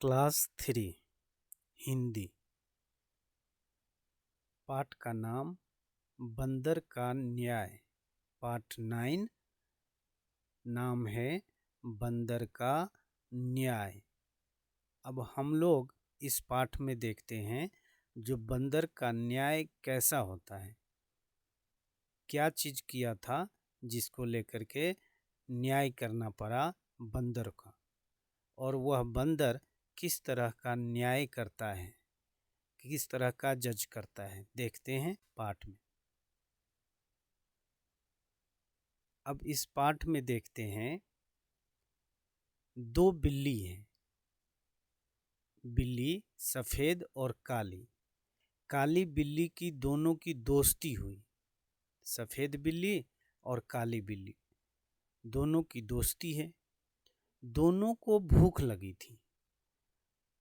Class 3 Hindi. पाठ का नाम बंदर का न्याय। पाठ 9 नाम है बंदर का न्याय। अब हम लोग इस पाठ में देखते हैं जो बंदर का न्याय कैसा होता है, क्या चीज किया था जिसको लेकर के न्याय करना पड़ा बंदर का, और वह बंदर किस तरह का न्याय करता है, किस तरह का जज करता है, देखते हैं पाठ में। अब इस पाठ में देखते हैं दो बिल्ली हैं, बिल्ली सफेद और काली। काली बिल्ली की दोनों की दोस्ती हुई, सफेद बिल्ली और काली बिल्ली दोनों की दोस्ती है। दोनों को भूख लगी थी,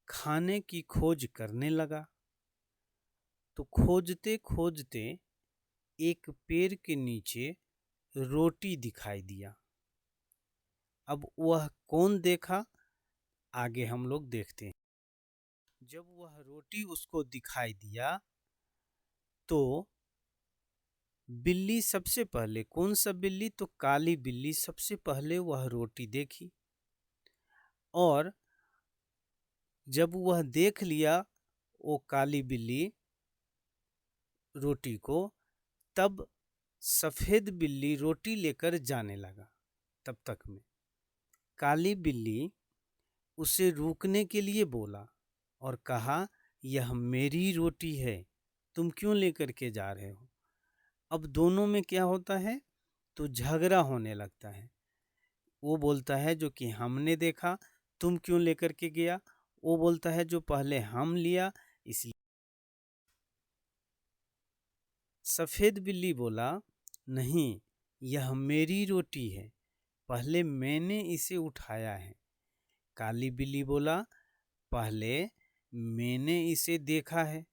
खाने की खोज करने लगा। तो खोजते खोजते एक पेड़ के नीचे रोटी दिखाई दिया। अब वह कौन देखा, आगे हम लोग देखते हैं। जब वह रोटी उसको दिखाई दिया तो बिल्ली सबसे पहले, कौन सा बिल्ली, तो काली बिल्ली सबसे पहले वह रोटी देखी। और जब वह देख लिया वो काली बिल्ली रोटी को, तब सफेद बिल्ली रोटी लेकर जाने लगा। तब तक में काली बिल्ली उसे रुकने के लिए बोला और कहा, यह मेरी रोटी है, तुम क्यों लेकर के जा रहे हो। अब दोनों में क्या होता है, तो झगड़ा होने लगता है। वो बोलता है जो कि हमने देखा, तुम क्यों लेकर के गया। वो बोलता है जो पहले हम लिया इसलिए। सफेद बिल्ली बोला, नहीं, यह मेरी रोटी है, पहले मैंने इसे उठाया है। काली बिल्ली बोला, पहले मैंने इसे देखा है।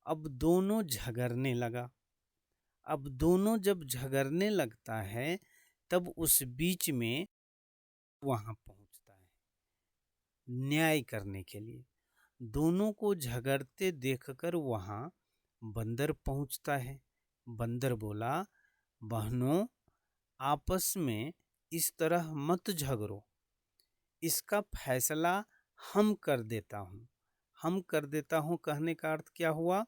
अब दोनों झगड़ने लगा। अब दोनों जब झगड़ने लगता है तब उस बीच में वहां पहुंचता है न्याय करने के लिए। दोनों को झगड़ते देखकर वहां बंदर पहुंचता है। बंदर बोला, बहनों, आपस में इस तरह मत झगड़ो, इसका फैसला हम कर देता हूँ। हम कर देता हूँ कहने का अर्थ क्या हुआ,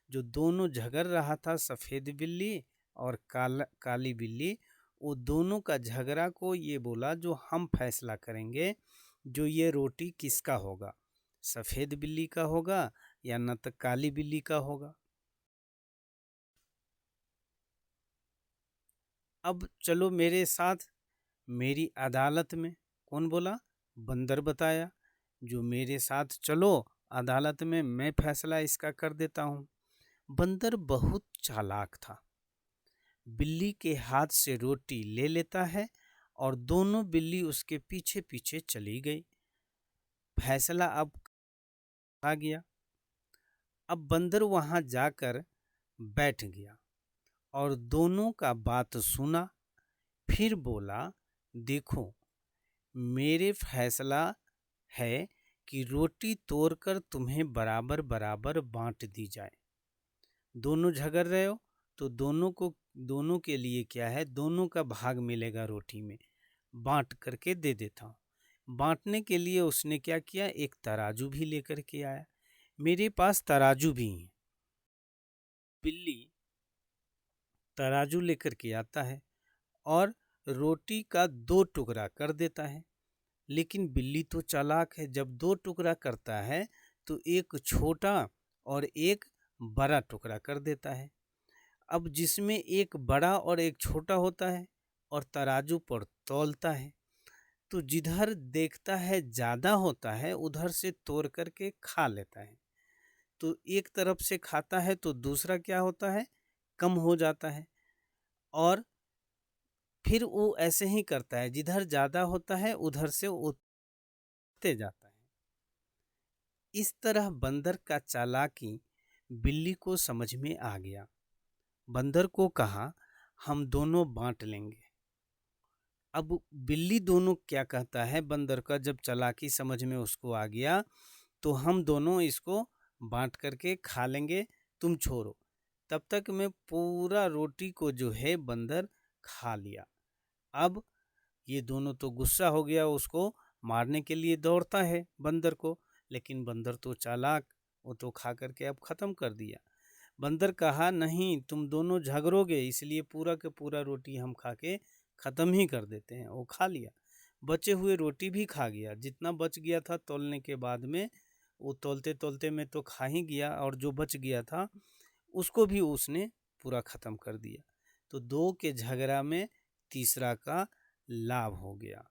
जो दोनों झगड़ रहा था सफ़ेद बिल्ली और काली बिल्ली, वो दोनों का झगड़ा को ये बोला जो हम फैसला करेंगे जो ये रोटी किसका होगा, सफ़ेद बिल्ली का होगा या न तो काली बिल्ली का होगा। अब चलो मेरे साथ मेरी अदालत में। कौन बोला, बंदर बताया, जो मेरे साथ चलो अदालत में, मैं फैसला इसका कर देता हूँ। बंदर बहुत चालाक था, बिल्ली के हाथ से रोटी ले लेता है और दोनों बिल्ली उसके पीछे पीछे चली गई। फैसला अब आ गया। अब बंदर वहां जाकर बैठ गया और दोनों का बात सुना। फिर बोला, देखो, मेरे फैसला है कि रोटी तोड़कर तुम्हें बराबर बराबर बांट दी जाए। दोनों झगड़ रहे हो तो दोनों के लिए क्या है, दोनों का भाग मिलेगा रोटी में, बांट करके दे देता हूँ। बांटने के लिए उसने क्या किया, एक तराजू भी लेकर के आया। मेरे पास तराजू भी है। बिल्ली तराजू लेकर के आता है और रोटी का 2 टुकड़ा कर देता है। लेकिन बिल्ली तो चालाक है, जब 2 टुकड़ा करता है तो एक छोटा और एक बड़ा टुकड़ा कर देता है। अब जिसमें एक बड़ा और एक छोटा होता है और तराजू पर तौलता है, तो जिधर देखता है ज़्यादा होता है उधर से तोड़ करके खा लेता है। तो एक तरफ से खाता है तो दूसरा क्या होता है, कम हो जाता है। और फिर वो ऐसे ही करता है, जिधर ज़्यादा होता है उधर से उठते जाता है। इस तरह बंदर का चालाकी बिल्ली को समझ में आ गया। बंदर को कहा, हम दोनों बांट लेंगे। अब बिल्ली दोनों क्या कहता है, बंदर का जब चालाकी समझ में उसको आ गया तो हम दोनों इसको बांट करके खा लेंगे, तुम छोड़ो। तब तक मैं पूरा रोटी को जो है बंदर खा लिया। अब ये दोनों तो गुस्सा हो गया, उसको मारने के लिए दौड़ता है बंदर को, लेकिन बंदर तो चालाक, वो तो खा करके अब ख़त्म कर दिया। बंदर कहा नहीं, तुम दोनों झगड़ोगे, इसलिए पूरा के पूरा रोटी हम खा के ख़त्म ही कर देते हैं। वो खा लिया, बचे हुए रोटी भी खा गया। जितना बच गया था तौलने के बाद में, वो तौलते तौलते में तो खा ही गया, और जो बच गया था उसको भी उसने पूरा ख़त्म कर दिया। तो दो के झगड़ा में तीसरा का लाभ हो गया।